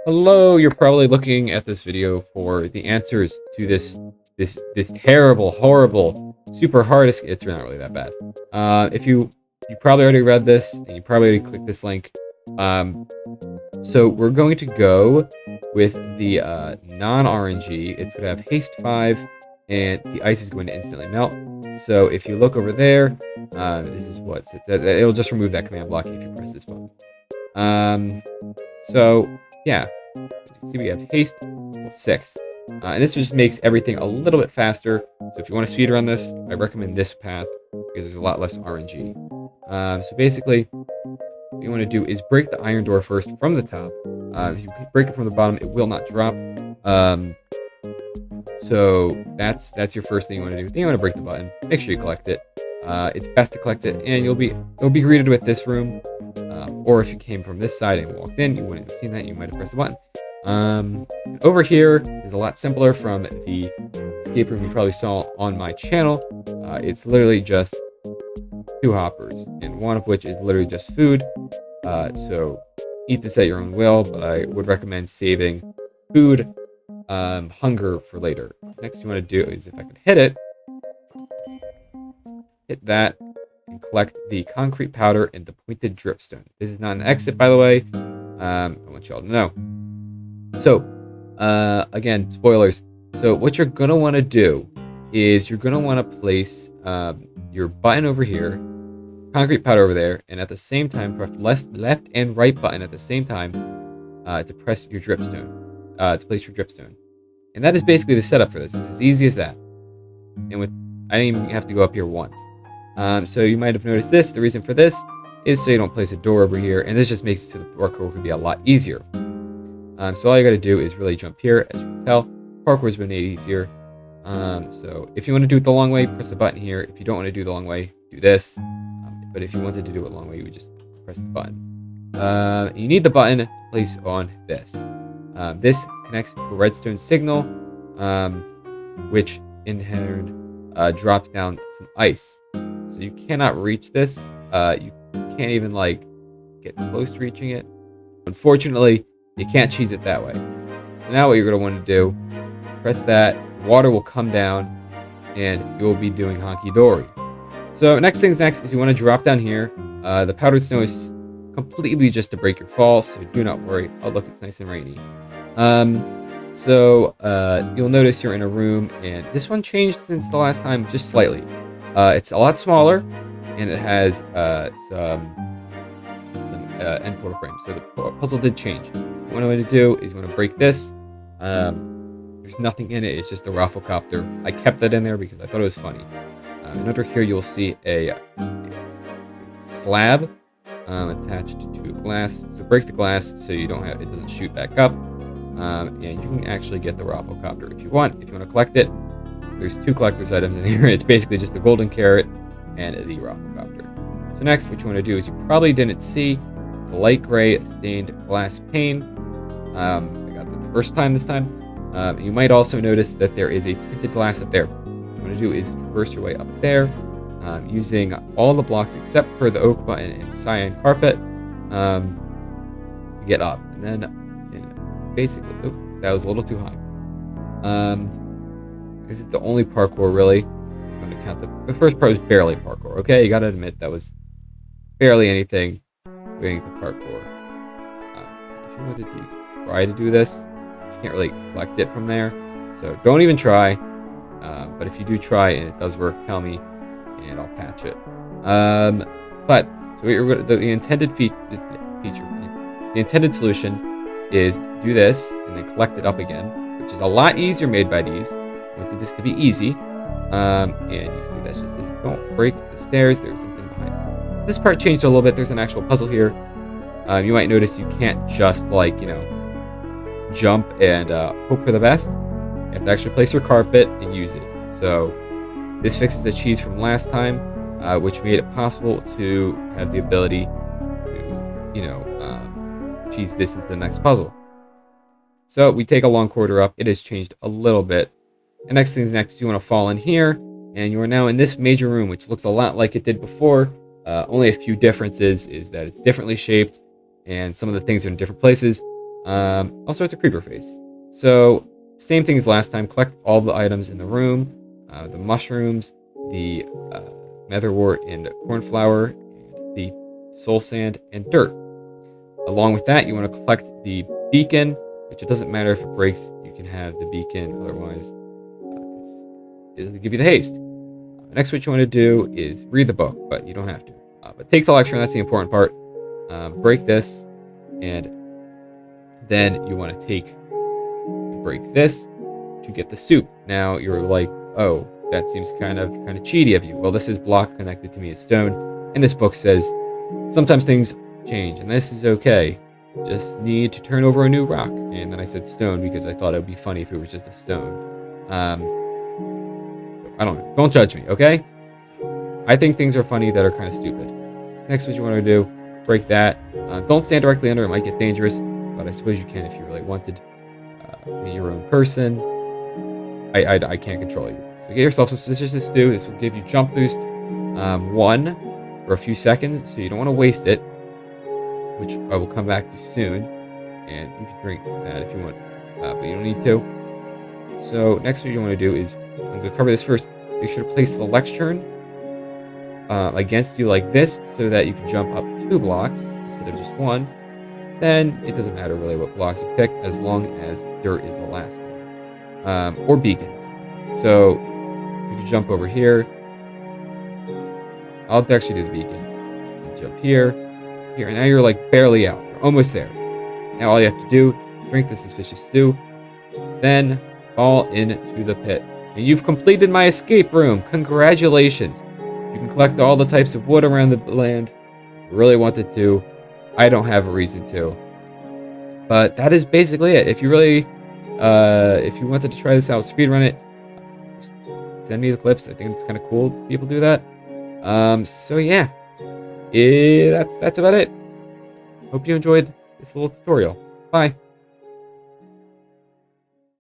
Hello, you're probably looking at this video for the answers to this terrible, horrible, super hard. It's not really that bad. If you probably already read this and you probably already clicked this link. So we're going to go with the non-RNG. It's going to have haste 5, and the ice is going to instantly melt. So if you look over there, this is what it'll just remove that command block if you press this button. So yeah, as you can see, we have haste 6. And this just makes everything a little bit faster. So if you want to speedrun this, I recommend this path because there's a lot less RNG. So basically, what you want to do is break the iron door first from the top. If you break it from the bottom, it will not drop. So that's your first thing you want to do. Then you want to break the button. Make sure you collect it. It's best to collect it, and you'll be greeted with this room. Or if you came from this side and walked in, you wouldn't have seen that. You might have pressed the button. Over here is a lot simpler from the escape room you probably saw on my channel. It's literally just 2 hoppers, and one of which is literally just food. So eat this at your own will, but I would recommend saving food, hunger for later. Next you want to do is, if I can hit that, and collect the concrete powder and the pointed dripstone. This is not an exit, by the way. I want y'all to know. So, again, spoilers. So what you're going to want to do is you're going to want to place your button over here, concrete powder over there, and at the same time, press left and right button at the same time to press your dripstone, to place your dripstone. And that is basically the setup for this. It's as easy as that. And I didn't even have to go up here once. So you might have noticed this. The reason for this is so you don't place a door over here, and this just makes it so the parkour can be a lot easier. So all you got to do is really jump here. As you can tell, parkour's been made easier. So if you want to do it the long way, press the button here. If you don't want to do the long way, do this. But if you wanted to do it the long way, you would just press the button. You need the button to place on this. This connects to a redstone signal, which in turn drops down some ice. So you cannot reach this. You can't even get close to reaching it. Unfortunately, you can't cheese it that way. So now what you're going to want to do, press that, water will come down, and you'll be doing honky-dory. So next things next is you want to drop down here. The powdered snow is completely just to break your fall, so do not worry. Oh look, it's nice and rainy. So you'll notice you're in a room, and this one changed since the last time, just slightly. It's a lot smaller, and it has some end portal frames. So the puzzle did change. What I want to do is you want to break this. There's nothing in it. It's just the 𝓢𝓞𝓒𝓘𝓐𝓛. I kept that in there because I thought it was funny. And under here you'll see a slab attached to glass. So break the glass so it doesn't shoot back up. And you can actually get the 𝓢𝓞𝓒𝓘𝓐𝓛 if you want. If you want to collect it, there's 2 collector's items in here. It's basically just the golden carrot and the 𝓢𝓞𝓒𝓘𝓐𝓛. So next, what you want to do is you probably didn't see, it's a light gray stained glass pane. I got that the first time this time. You might also notice that there is a tinted glass up there. What you want to do is traverse your way up there, using all the blocks except for the oak button and cyan carpet to get up. And then you can basically, that was a little too high. This is the only parkour really. I'm going to count the first part was barely parkour. Okay, you got to admit that was barely anything doing the parkour. If you wanted to try to do this, you can't really collect it from there. So don't even try. But if you do try and it does work, tell me, and I'll patch it. But so the intended the intended solution is do this and then collect it up again, which is a lot easier made by these. I wanted this to be easy. And you see that's just this. Don't break the stairs. There's something behind. This part changed a little bit. There's an actual puzzle here. You might notice you can't just jump and hope for the best. You have to actually place your carpet and use it. So this fixes a cheese from last time, which made it possible to have the ability to, cheese this into the next puzzle. So we take a long corridor up. It has changed a little bit. And next things next, you want to fall in here, and you are now in this major room, which looks a lot like it did before. Only a few differences is that it's differently shaped, and some of the things are in different places. Also, it's a creeper face. So, same thing as last time. Collect all the items in the room, the mushrooms, the netherwort and cornflower, and the soul sand and dirt. Along with that, you want to collect the beacon, which it doesn't matter if it breaks. You can have the beacon, otherwise it'll give you the haste. Next, what you want to do is read the book, but you don't have to. But take the lecture, and that's the important part. Break this, and then you want to break this to get the soup. Now you're like, oh, that seems kind of cheaty of you. Well, this is block connected to me as stone, and this book says sometimes things change, and this is okay. Just need to turn over a new rock. And then I said stone because I thought it would be funny if it was just a stone. So I don't know. Don't judge me, okay? I think things are funny that are kind of stupid. Next, what you want to do, break that. Don't stand directly under, it might get dangerous, but I suppose you can if you really wanted. Be your own person. I can't control you. So get yourself some suspicious stew. This will give you jump boost 1 for a few seconds, so you don't want to waste it, which I will come back to soon. And you can drink that if you want, but you don't need to. So next, what you want to do is, I'm going to cover this first. Make sure to place the lectern against you like this, so that you can jump up 2 blocks instead of just 1. Then it doesn't matter really what blocks you pick, as long as dirt is the last one. Or beacons. So you can jump over here. I'll actually do the beacon. You jump here, and now you're like barely out. You're almost there. Now all you have to do, drink the suspicious stew, then fall into the pit. And you've completed my escape room. Congratulations. You can collect all the types of wood around the land. If you really wanted to. I don't have a reason to. But that is basically it. If you really, if you wanted to try this out, speedrun it, just send me the clips. I think it's kind of cool if people do that. So yeah, that's about it. Hope you enjoyed this little tutorial. Bye.